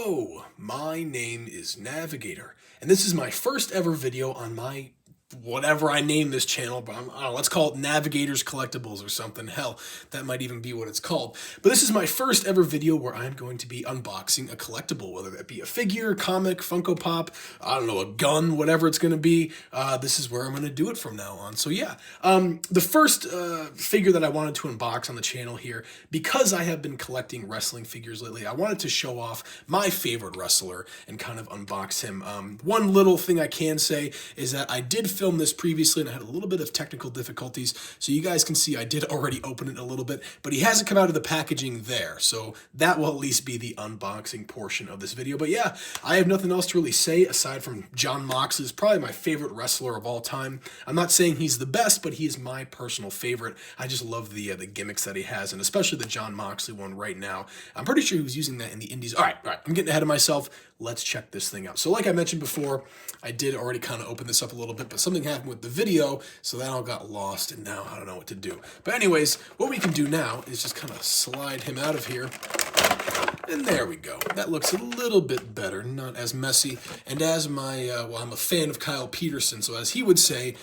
Hello, my name is Navigator, and this is my first ever video on my whatever I name this channel, but I don't know, let's call it Navigator's Collectibles or something. Hell, that might even be what it's called. But this is my first ever video where I'm going to be unboxing a collectible, whether that be a figure, comic, Funko Pop, I don't know, a gun, whatever it's going to be. This is where I'm going to do it from now on. So yeah, the first figure that I wanted to unbox on the channel here, because I have been collecting wrestling figures lately, I wanted to show off my favorite wrestler and kind of unbox him. One little thing I can say is that I did filmed this previously and I had a little bit of technical difficulties, so you guys can see I did already open it a little bit, but he hasn't come out of the packaging there, so that will at least be the unboxing portion of this video. But yeah, I have nothing else to really say aside from Jon Moxley is probably my favorite wrestler of all time. I'm not saying he's the best, but he is my personal favorite. I just love the gimmicks that he has, and especially the Jon Moxley one right now. I'm pretty sure he was using that in the indies. All right, I'm getting ahead of myself. Let's check this thing out. So like I mentioned before, I did already kind of open this up a little bit, but something happened with the video, so that all got lost, and now I don't know what to do. But anyways, what we can do now is just kind of slide him out of here. And there we go. That looks a little bit better, not as messy. And as my, well, I'm a fan of Kyle Peterson, so as he would say,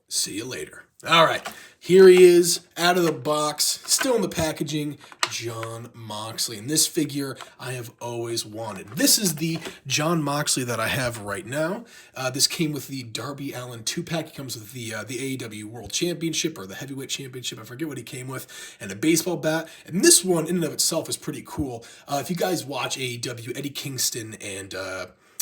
see you later. All right, here he is, out of the box, still in the packaging, Jon Moxley. And this figure I have always wanted. This is the Jon Moxley that I have right now. This came with the Darby Allin 2-pack. He comes with the AEW World Championship or the Heavyweight Championship. I forget what he came with. And a baseball bat. And this one in and of itself is pretty cool. If you guys watch AEW, Eddie Kingston and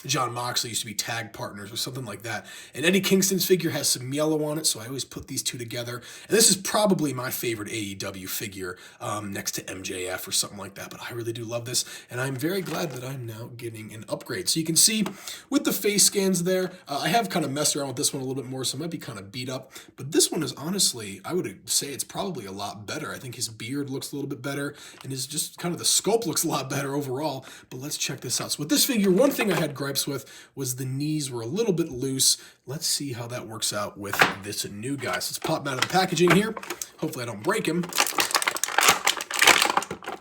Jon Moxley used to be tag partners or something like that. And Eddie Kingston's figure has some yellow on it, so I always put these two together. And this is probably my favorite AEW figure next to MJF or something like that. But I really do love this, and I'm very glad that I'm now getting an upgrade. So you can see with the face scans there, I have kind of messed around with this one a little bit more, so it might be kind of beat up. But this one is honestly, I would say it's probably a lot better. I think his beard looks a little bit better, and his just kind of the sculpt looks a lot better overall. But let's check this out. So with this figure, one thing I had gripes with was the knees were a little bit loose. Let's see how that works out with this new guy. So let's pop him out of the packaging here. Hopefully I don't break him.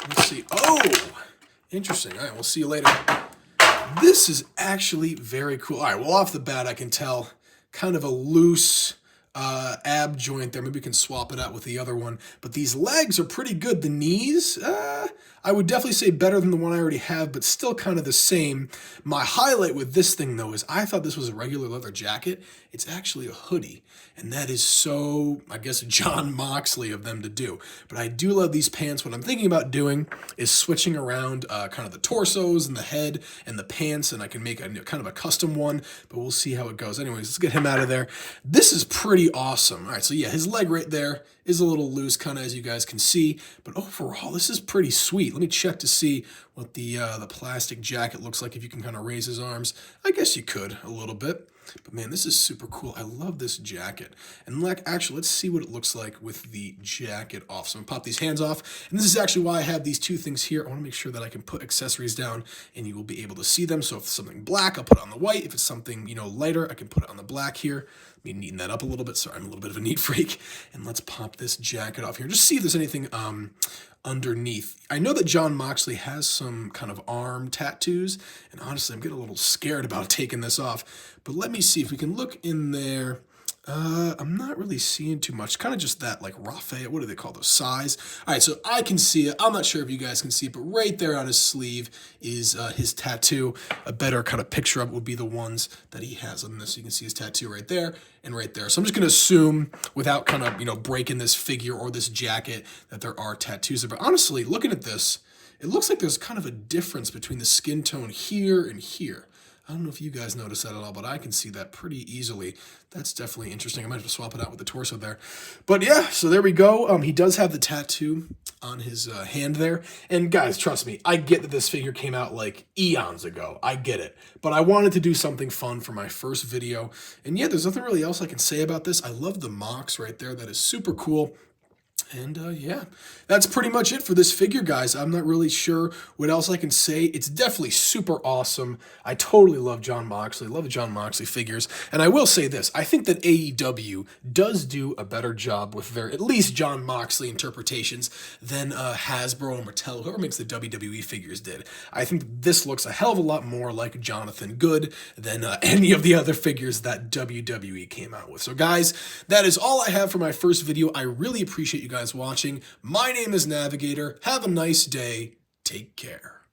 Let's see. Oh, interesting. All right, we'll see you later. This is actually very cool. All right, well, off the bat, I can tell kind of a loose ab joint there. Maybe we can swap it out with the other one. But these legs are pretty good. The knees, I would definitely say better than the one I already have, but still kind of the same. My highlight with this thing, though, is I thought this was a regular leather jacket. It's actually a hoodie, and that is so, I guess, Jon Moxley of them to do. But I do love these pants. What I'm thinking about doing is switching around kind of the torsos and the head and the pants, and I can make a kind of a custom one, but we'll see how it goes. Anyways, let's get him out of there. This is pretty awesome. All right, so yeah, his leg right there is a little loose, kind of as you guys can see, but overall, this is pretty sweet. Let me check to see what the plastic jacket looks like, if you can kind of raise his arms. I guess you could a little bit, but man, this is super cool. I love this jacket. And like, actually, let's see what it looks like with the jacket off. So I'm gonna pop these hands off, and this is actually why I have these two things here. I want to make sure that I can put accessories down, and you will be able to see them. So if it's something black, I'll put it on the white. If it's something, you know, lighter, I can put it on the black here. Let me neaten that up a little bit. Sorry, I'm a little bit of a neat freak. And let's pop this jacket off here. Just see if there's anything underneath. I know that Jon Moxley has some kind of arm tattoos, and honestly, I'm getting a little scared about taking this off. But let me see if we can look in there. I'm not really seeing too much. Kind of just that, like, Raphael, what do they call those? Size. All right, so I can see it. I'm not sure if you guys can see it, but right there on his sleeve is his tattoo. A better kind of picture of it would be the ones that he has on this. So you can see his tattoo right there and right there. So I'm just going to assume, without kind of, you know, breaking this figure or this jacket, that there are tattoos there. But honestly, looking at this, it looks like there's kind of a difference between the skin tone here and here. I don't know if you guys notice that at all, but I can see that pretty easily. That's definitely interesting. I might have to swap it out with the torso there. But yeah, so there we go. He does have the tattoo on his hand there. And guys, trust me, I get that this figure came out like eons ago. I get it. But I wanted to do something fun for my first video. And yeah, there's nothing really else I can say about this. I love the Mox right there. That is super cool. And yeah, that's pretty much it for this figure, guys. I'm not really sure what else I can say. It's definitely super awesome. I totally love Jon Moxley, love the Jon Moxley figures. And I will say this, I think that AEW does do a better job with their, at least Jon Moxley interpretations than Hasbro and Mattel, whoever makes the WWE figures did. I think this looks a hell of a lot more like Jonathan Good than any of the other figures that WWE came out with. So guys, that is all I have for my first video. I really appreciate you guys watching. My name is Navigator. Have a nice day. Take care.